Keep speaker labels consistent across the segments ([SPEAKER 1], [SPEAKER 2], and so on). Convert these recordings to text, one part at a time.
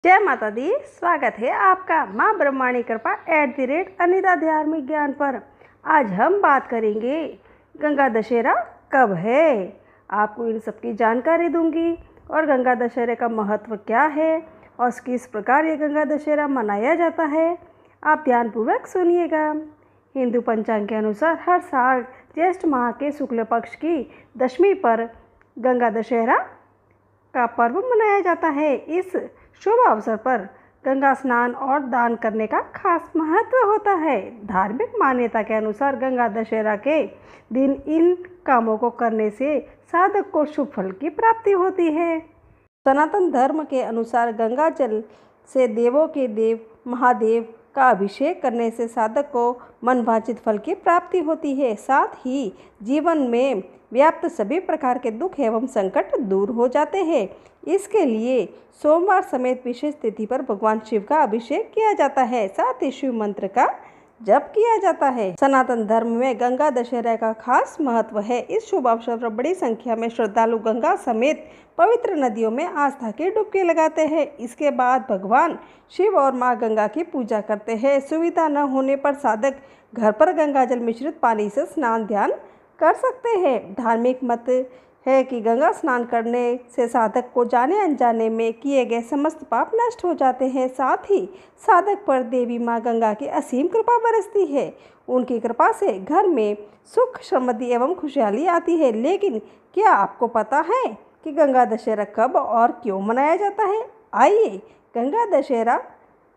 [SPEAKER 1] जय माता दी। स्वागत है आपका माँ ब्रह्माणी कृपा @अनिता धार्मिक ज्ञान पर। आज हम बात करेंगे गंगा दशहरा कब है। आपको इन सब की जानकारी दूंगी और गंगा दशहरे का महत्व क्या है और किस प्रकार ये गंगा दशहरा मनाया जाता है। आप ध्यानपूर्वक सुनिएगा। हिंदू पंचांग के अनुसार हर साल ज्येष्ठ माह के शुक्ल पक्ष की दशमी पर गंगा दशहरा का पर्व मनाया जाता है। इस शुभ अवसर पर गंगा स्नान और दान करने का खास महत्व होता है। धार्मिक मान्यता के अनुसार गंगा दशहरा के दिन इन कामों को करने से साधक को शुभ फल की प्राप्ति होती है। सनातन धर्म के अनुसार गंगा जल से देवों के देव महादेव का अभिषेक करने से साधक को मनवांछित फल की प्राप्ति होती है। साथ ही जीवन में व्याप्त सभी प्रकार के दुख एवं संकट दूर हो जाते हैं। इसके लिए सोमवार समेत विशेष तिथि पर भगवान शिव का अभिषेक किया जाता है। साथ ही शिव मंत्र का जप किया जाता है। सनातन धर्म में गंगा दशहरा का खास महत्व है। इस शुभ अवसर पर बड़ी संख्या में श्रद्धालु गंगा समेत पवित्र नदियों में आस्था की डुबकी लगाते हैं। इसके बाद भगवान शिव और मां गंगा की पूजा करते हैं। सुविधा न होने पर साधक घर पर गंगा जल मिश्रित पानी से स्नान ध्यान कर सकते हैं। धार्मिक मत है कि गंगा स्नान करने से साधक को जाने अनजाने में किए गए समस्त पाप नष्ट हो जाते हैं। साथ ही साधक पर देवी माँ गंगा की असीम कृपा बरसती है। उनकी कृपा से घर में सुख समृद्धि एवं खुशहाली आती है। लेकिन क्या आपको पता है कि गंगा दशहरा कब और क्यों मनाया जाता है? आइए गंगा दशहरा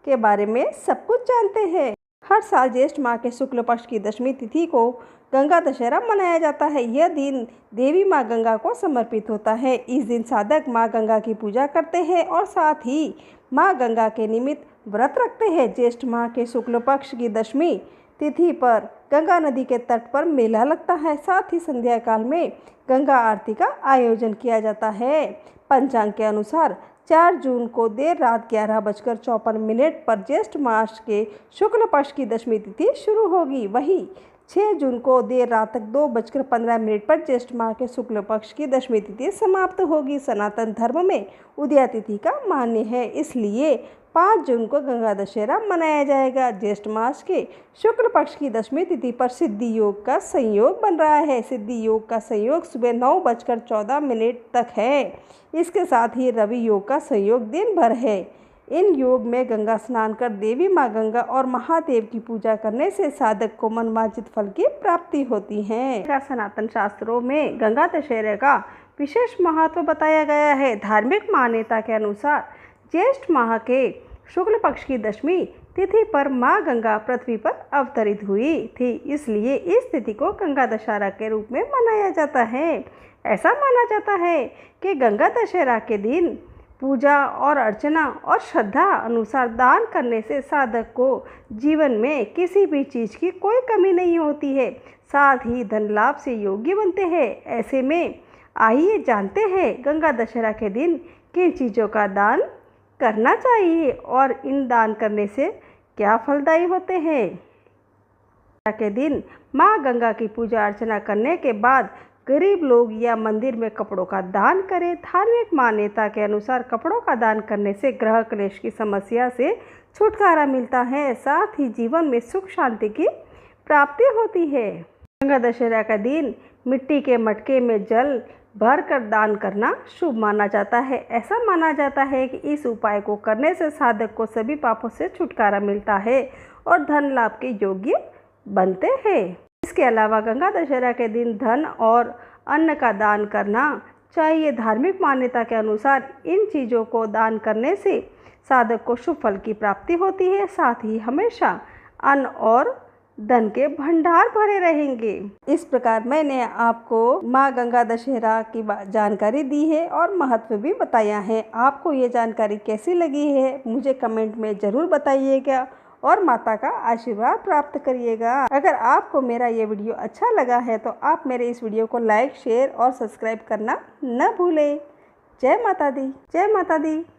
[SPEAKER 1] के बारे में सब कुछ जानते हैं। हर साल ज्येष्ठ माह के शुक्ल पक्ष की दशमी तिथि को गंगा दशहरा मनाया जाता है। यह दिन देवी माँ गंगा को समर्पित होता है। इस दिन साधक माँ गंगा की पूजा करते हैं और साथ ही माँ गंगा के निमित्त व्रत रखते हैं। ज्येष्ठ माह के शुक्ल पक्ष की दशमी तिथि पर गंगा नदी के तट पर मेला लगता है। साथ ही संध्या काल में गंगा आरती का आयोजन किया जाता है। पंचांग के अनुसार 4 जून को देर रात 11:54 पर ज्येष्ठ मास के शुक्ल पक्ष की दशमी तिथि शुरू होगी। वहीं 6 जून को देर रात तक 2:15 पर ज्येष्ठ माह के शुक्ल पक्ष की दशमी तिथि समाप्त होगी। सनातन धर्म में उदया तिथि का मान्य है, इसलिए 5 जून को गंगा दशहरा मनाया जाएगा। ज्येष्ठ मास के शुक्ल पक्ष की दशमी तिथि पर सिद्धि योग का संयोग बन रहा है। सिद्धि योग का संयोग सुबह 9:14 तक है। इसके साथ ही रवि योग का संयोग दिन भर है। इन योग में गंगा स्नान कर देवी माँ गंगा और महादेव की पूजा करने से साधक को मनवांछित फल की प्राप्ति होती है। सनातन शास्त्रों में गंगा दशहरे का विशेष महत्व बताया गया है। धार्मिक मान्यता के अनुसार ज्येष्ठ माह के शुक्ल पक्ष की दशमी तिथि पर माँ गंगा पृथ्वी पर अवतरित हुई थी, इसलिए इस तिथि को गंगा दशहरा के रूप में मनाया जाता है। ऐसा माना जाता है कि गंगा दशहरा के दिन पूजा और अर्चना और श्रद्धा अनुसार दान करने से साधक को जीवन में किसी भी चीज़ की कोई कमी नहीं होती है। साथ ही धन लाभ से योग्य बनते हैं। ऐसे में आइए जानते हैं गंगा दशहरा के दिन किन चीज़ों का दान करना चाहिए और इन दान करने से क्या फलदायी होते हैं। के दिन माँ गंगा की पूजा अर्चना करने के बाद गरीब लोग या मंदिर में कपड़ों का दान करें। धार्मिक मान्यता के अनुसार कपड़ों का दान करने से ग्रह क्लेश की समस्या से छुटकारा मिलता है। साथ ही जीवन में सुख शांति की प्राप्ति होती है। गंगा दशहरा का दिन मिट्टी के मटके में जल भर कर दान करना शुभ माना जाता है। ऐसा माना जाता है कि इस उपाय को करने से साधक को सभी पापों से छुटकारा मिलता है और धन लाभ के योग्य बनते हैं। इसके अलावा गंगा दशहरा के दिन धन और अन्न का दान करना चाहिए। धार्मिक मान्यता के अनुसार इन चीज़ों को दान करने से साधक को शुभ फल की प्राप्ति होती है। साथ ही हमेशा अन्न और धन के भंडार भरे रहेंगे। इस प्रकार मैंने आपको माँ गंगा दशहरा की जानकारी दी है और महत्व भी बताया है। आपको ये जानकारी कैसी लगी है मुझे कमेंट में ज़रूर बताइएगा और माता का आशीर्वाद प्राप्त करिएगा। अगर आपको मेरा ये वीडियो अच्छा लगा है तो आप मेरे इस वीडियो को लाइक, शेयर और सब्सक्राइब करना न भूलें। जय माता दी। जय माता दी।